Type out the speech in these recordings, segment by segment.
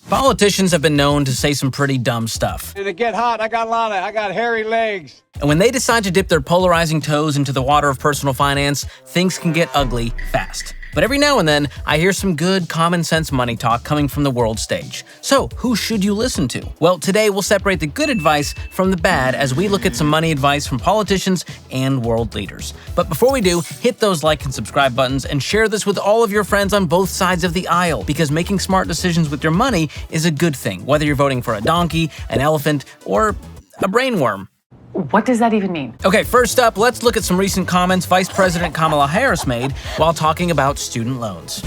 Politicians have been known to say some pretty dumb stuff. Did it get hot? I got hairy legs. And when they decide to dip their polarizing toes into the water of personal finance, things can get ugly fast. But every now and then, I hear some good common sense money talk coming from the world stage. So, who should you listen to? Well, today we'll separate the good advice from the bad as we look at some money advice from politicians and world leaders. But before we do, hit those like and subscribe buttons and share this with all of your friends on both sides of the aisle, because making smart decisions with your money is a good thing, whether you're voting for a donkey, an elephant, or a brainworm. What does that even mean? Okay, first up, let's look at some recent comments Vice President Kamel Harris made while talking about student loans.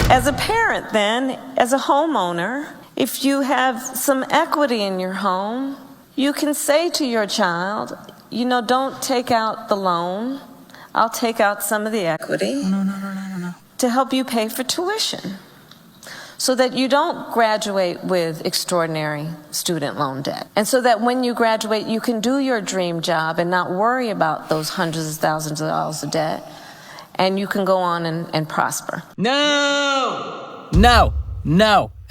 As a parent then, as a homeowner, if you have some equity in your home, you can say to your child, don't take out the loan. I'll take out some of the equity to help you pay for tuition, so that you don't graduate with extraordinary student loan debt. And so that when you graduate, you can do your dream job and not worry about those hundreds of thousands of dollars of debt, and you can go on and prosper. No.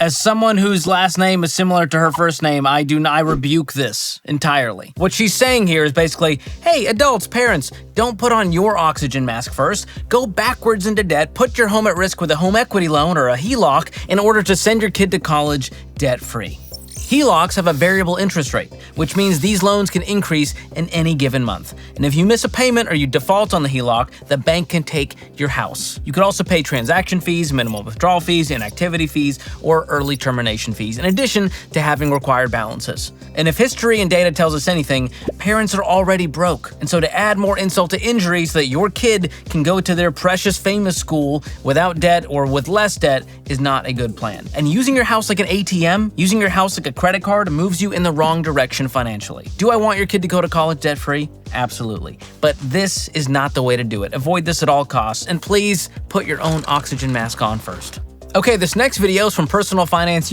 As someone whose last name is similar to her first name, I rebuke this entirely. What she's saying here is basically, hey, adults, parents, don't put on your oxygen mask first. Go backwards into debt, put your home at risk with a home equity loan or a HELOC in order to send your kid to college debt-free. HELOCs have a variable interest rate, which means these loans can increase in any given month. And if you miss a payment or you default on the HELOC, the bank can take your house. You could also pay transaction fees, minimal withdrawal fees, inactivity fees, or early termination fees, in addition to having required balances. And if history and data tells us anything, parents are already broke. And so to add more insult to injury so that your kid can go to their precious famous school without debt or with less debt is not a good plan. And using your house like an ATM, using your house like a credit card moves you in the wrong direction financially. Do I want your kid to go to college debt-free? Absolutely. But this is not the way to do it. Avoid this at all costs, and please put your own oxygen mask on first. Okay, this next video is from personal finance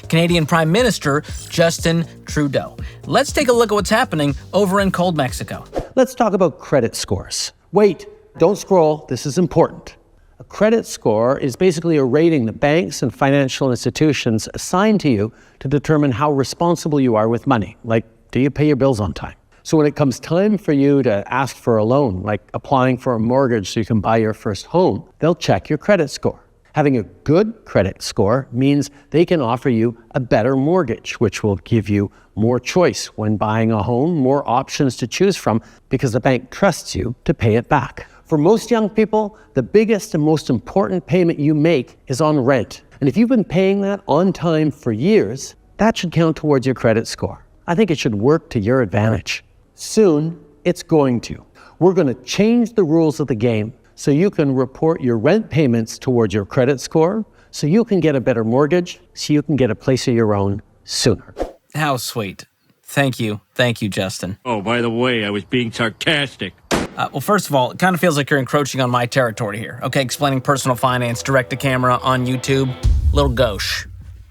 Canadian Prime Minister Justin Trudeau. Let's take a look at what's happening over in cold Mexico. Let's talk about credit scores. Wait, don't scroll. This is important. A credit score is basically a rating that banks and financial institutions assign to you to determine how responsible you are with money. Like, do you pay your bills on time? So when it comes time for you to ask for a loan, like applying for a mortgage so you can buy your first home, they'll check your credit score. Having a good credit score means they can offer you a better mortgage, which will give you more choice when buying a home, more options to choose from, because the bank trusts you to pay it back. For most young people, the biggest and most important payment you make is on rent. And if you've been paying that on time for years, that should count towards your credit score. I think it should work to your advantage. Soon, it's going to. We're going to change the rules of the game so you can report your rent payments towards your credit score, so you can get a better mortgage, so you can get a place of your own sooner. How sweet. Thank you, Justin. Oh, by the way, I was being sarcastic. Well, first of all, it kind of feels like you're encroaching on my territory here. Okay, explaining personal finance direct to camera on YouTube. Little gauche.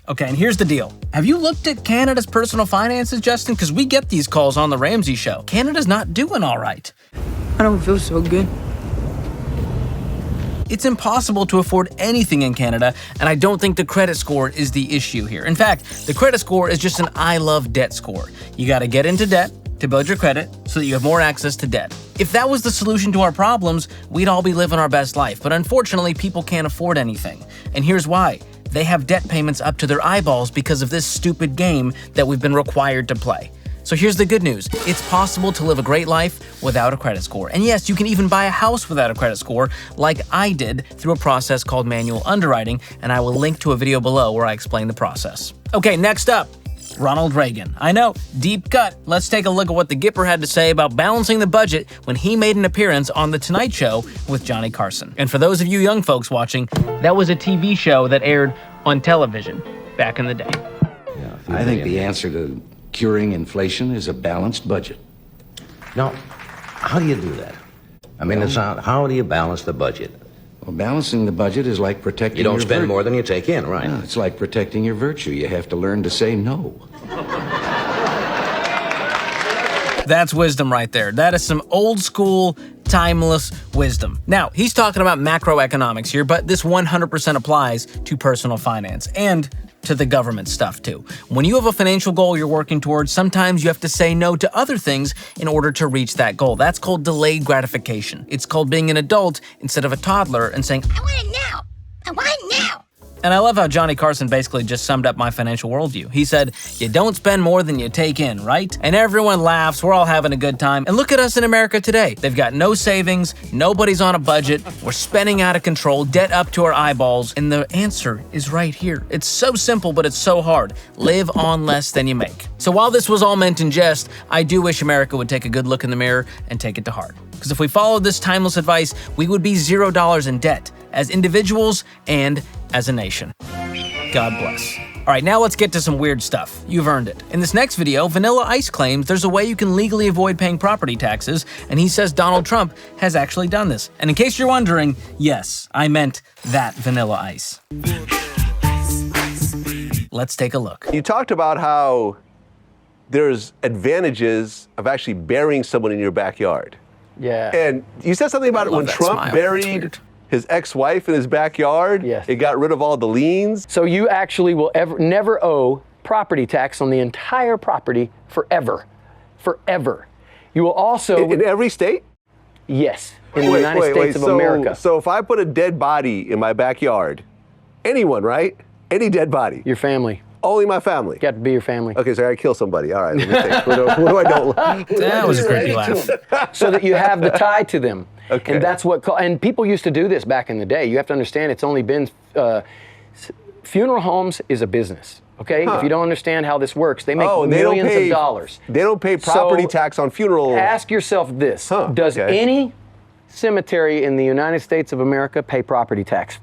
Okay, and here's the deal. Have you looked at Canada's personal finances, Justin? Because we get these calls on the Ramsey show. Canada's not doing all right. I don't feel so good. It's impossible to afford anything in Canada, and I don't think the credit score is the issue here. In fact, the credit score is just an I love debt score. You gotta get into debt to build your credit so that you have more access to debt. If that was the solution to our problems, we'd all be living our best life. But unfortunately, people can't afford anything. And here's why. They have debt payments up to their eyeballs because of this stupid game that we've been required to play. So here's the good news. It's possible to live a great life without a credit score. And yes, you can even buy a house without a credit score, like I did through a process called manual underwriting, and I will link to a video below where I explain the process. Okay, next up, Ronald Reagan. I know, deep cut. Let's take a look at what the Gipper had to say about balancing the budget when he made an appearance on The Tonight Show with Johnny Carson. And for those of you young folks watching, that was a TV show that aired on television back in the day. Yeah, I think the answer to curing inflation is a balanced budget. Now, how do you do that? I mean, it's not, how do you balance the budget? Well, balancing the budget is like protecting You don't spend more than you take in, right? Yeah, it's like protecting your virtue. You have to learn to say no. That's wisdom right there. That is some old school, timeless wisdom. Now, he's talking about macroeconomics here, but this 100% applies to personal finance and to the government stuff too. When you have a financial goal you're working towards, sometimes you have to say no to other things in order to reach that goal. That's called delayed gratification. It's called being an adult instead of a toddler and saying, I want it now. I want it now. And I love how Johnny Carson basically just summed up my financial worldview. He said, you don't spend more than you take in, right? And everyone laughs, we're all having a good time. And look at us in America today. They've got no savings, nobody's on a budget, we're spending out of control, debt up to our eyeballs, and the answer is right here. It's so simple, but it's so hard. Live on less than you make. So while this was all meant in jest, I do wish America would take a good look in the mirror and take it to heart. Because if we followed this timeless advice, we would be $0 in debt as individuals and as a nation. God bless. All right, now let's get to some weird stuff. You've earned it. In this next video, Vanilla Ice claims there's a way you can legally avoid paying property taxes, and he says Donald Trump has actually done this. And in case you're wondering, yes, I meant that Vanilla Ice. Let's take a look. You talked about how there's advantages of actually burying someone in your backyard. Yeah. And you said something about it when Trump buried his ex-wife in his backyard. Yes. It got rid of all the liens. So you actually will never owe property tax on the entire property forever. Forever. You will also... In every state? Yes. In the United States of America. So if I put a dead body in my backyard, anyone, right? Any dead body. Your family. Only my family. Got to be your family. Okay, so I gotta kill somebody. All right, let me think. What do I don't like? That was a creepy laugh. So that you have the tie to them. Okay. And that's what, and people used to do this back in the day. You have to understand it's only been, funeral homes is a business, okay? If you don't understand how this works, they make millions of dollars. They don't pay property tax on funeral. Ask yourself this, does any cemetery in the United States of America pay property tax?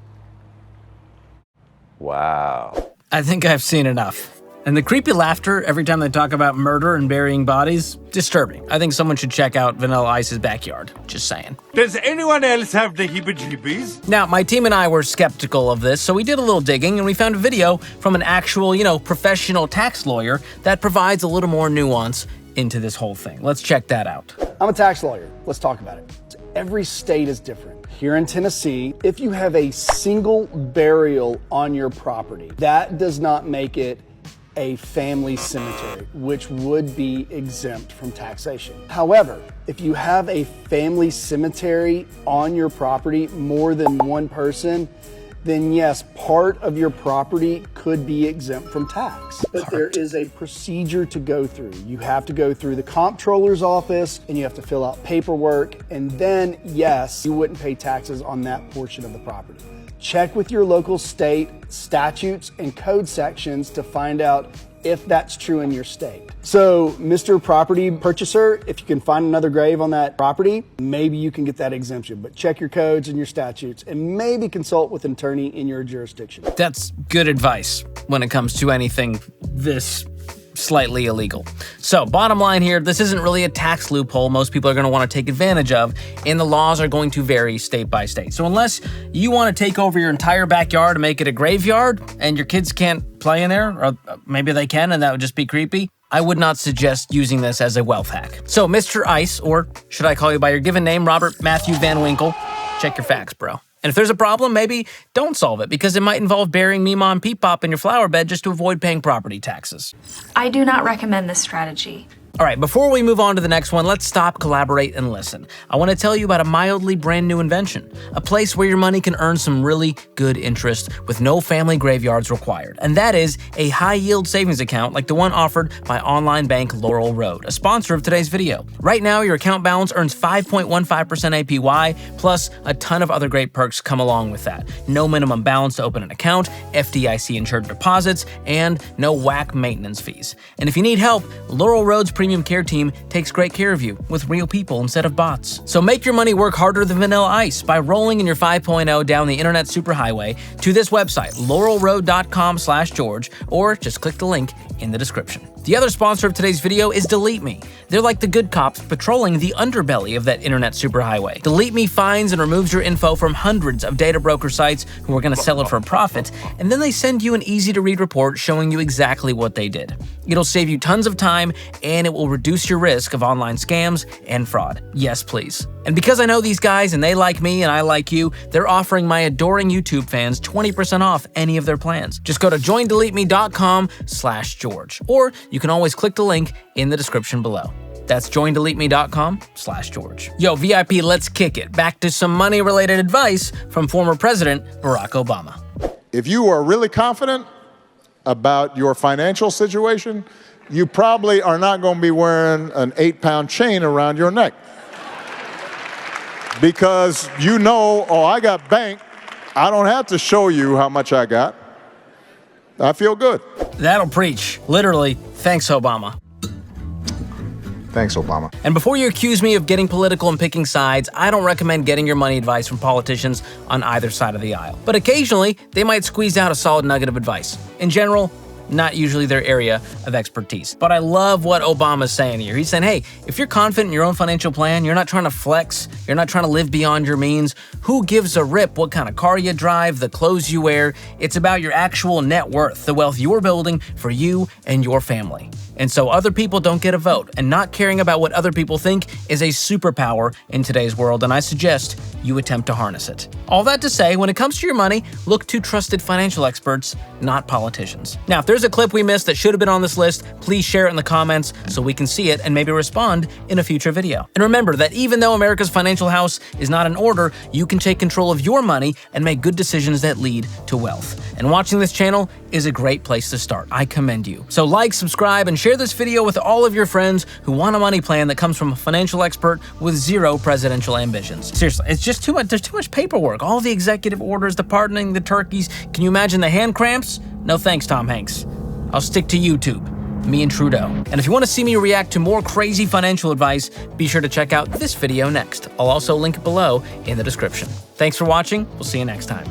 Wow. I think I've seen enough. And the creepy laughter every time they talk about murder and burying bodies, disturbing. I think someone should check out Vanilla Ice's backyard. Just saying. Does anyone else have the heebie-jeebies? Now, my team and I were skeptical of this, so we did a little digging and we found a video from an actual, professional tax lawyer that provides a little more nuance into this whole thing. Let's check that out. I'm a tax lawyer. Let's talk about it. Every state is different. Here in Tennessee, if you have a single burial on your property, that does not make it a family cemetery, which would be exempt from taxation. However, if you have a family cemetery on your property, more than one person, then yes, part of your property could be exempt from tax. But there is a procedure to go through. You have to go through the comptroller's office and you have to fill out paperwork, and then yes, you wouldn't pay taxes on that portion of the property. Check with your local state statutes and code sections to find out if that's true in your state. So, Mr. Property Purchaser, if you can find another grave on that property, maybe you can get that exemption. But check your codes and your statutes and maybe consult with an attorney in your jurisdiction. That's good advice when it comes to anything this slightly illegal. So, bottom line here, this isn't really a tax loophole most people are going to want to take advantage of, and the laws are going to vary state by state. So unless you want to take over your entire backyard and make it a graveyard, and your kids can't play in there, or maybe they can and that would just be creepy, I would not suggest using this as a wealth hack. So Mr. Ice, or should I call you by your given name, Robert Matthew Van Winkle, check your facts, bro. And if there's a problem, maybe don't solve it, because it might involve burying Meemaw and Peep Pop in your flower bed just to avoid paying property taxes. I do not recommend this strategy. All right, before we move on to the next one, let's stop, collaborate, and listen. I want to tell you about a mildly brand new invention, a place where your money can earn some really good interest with no family graveyards required. And that is a high-yield savings account like the one offered by online bank Laurel Road, a sponsor of today's video. Right now, your account balance earns 5.15% APY, plus a ton of other great perks come along with that. No minimum balance to open an account, FDIC-insured deposits, and no whack maintenance fees. And if you need help, Laurel Road's premium care team takes great care of you with real people instead of bots. So make your money work harder than Vanilla Ice by rolling in your 5.0 down the internet superhighway to this website, laurelroad.com/George, or just click the link in the description. The other sponsor of today's video is Delete Me. They're like the good cops patrolling the underbelly of that internet superhighway. Delete Me finds and removes your info from hundreds of data broker sites who are going to sell it for a profit, and then they send you an easy-to-read report showing you exactly what they did. It'll save you tons of time, and it will reduce your risk of online scams and fraud. Yes, please. And because I know these guys and they like me and I like you, they're offering my adoring YouTube fans 20% off any of their plans. Just go to joindeleteme.com/George, or you can always click the link in the description below. That's joindeleteme.com/George. Yo, VIP, let's kick it. Back to some money-related advice from former President Barack Obama. If you are really confident about your financial situation, you probably are not going to be wearing an 8-pound chain around your neck. Because you know, oh, I got bank. I don't have to show you how much I got. I feel good. That'll preach. Literally, thanks, Obama. Thanks, Obama. And before you accuse me of getting political and picking sides, I don't recommend getting your money advice from politicians on either side of the aisle. But occasionally, they might squeeze out a solid nugget of advice. In general, not usually their area of expertise. But I love what Obama's saying here. He's saying, hey, if you're confident in your own financial plan, you're not trying to flex, you're not trying to live beyond your means, who gives a rip what kind of car you drive, the clothes you wear? It's about your actual net worth, the wealth you're building for you and your family. And so other people don't get a vote, and not caring about what other people think is a superpower in today's world, and I suggest you attempt to harness it. All that to say, when it comes to your money, look to trusted financial experts, not politicians. Now, if there's a clip we missed that should have been on this list, please share it in the comments so we can see it and maybe respond in a future video. And remember that even though America's financial house is not in order, you can take control of your money and make good decisions that lead to wealth. And watching this channel is a great place to start. I commend you. So like, subscribe, and share this video with all of your friends who want a money plan that comes from a financial expert with zero presidential ambitions. Seriously, it's just too much. There's too much paperwork. All the executive orders, the pardoning, the turkeys. Can you imagine the hand cramps? No thanks, Tom Hanks. I'll stick to YouTube, me and Trudeau. And if you want to see me react to more crazy financial advice, be sure to check out this video next. I'll also link it below in the description. Thanks for watching. We'll see you next time.